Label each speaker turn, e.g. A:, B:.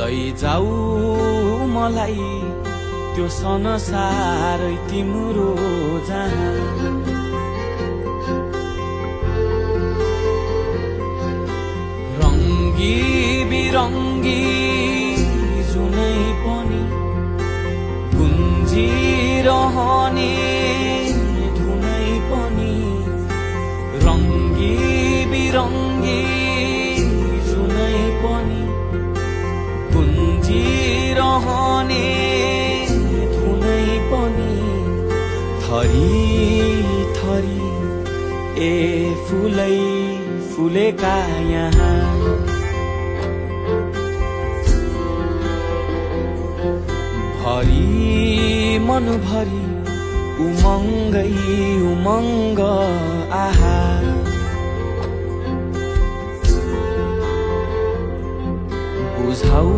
A: लैजाऊ मलाई त्यो संसारै तिम्रो जहाँ रङ्गी बिरङ्गी जुनै पनि गुन्जिरहने धुनै पनि रङ्गी बिरङ्गी जुनै पनि गुन्जिरहने धुनै पनि थरी थरी ए फुलै फुलेका यहाँ भरी मनभरि उमङ्गै उमङ्ग आहा बुझाऊ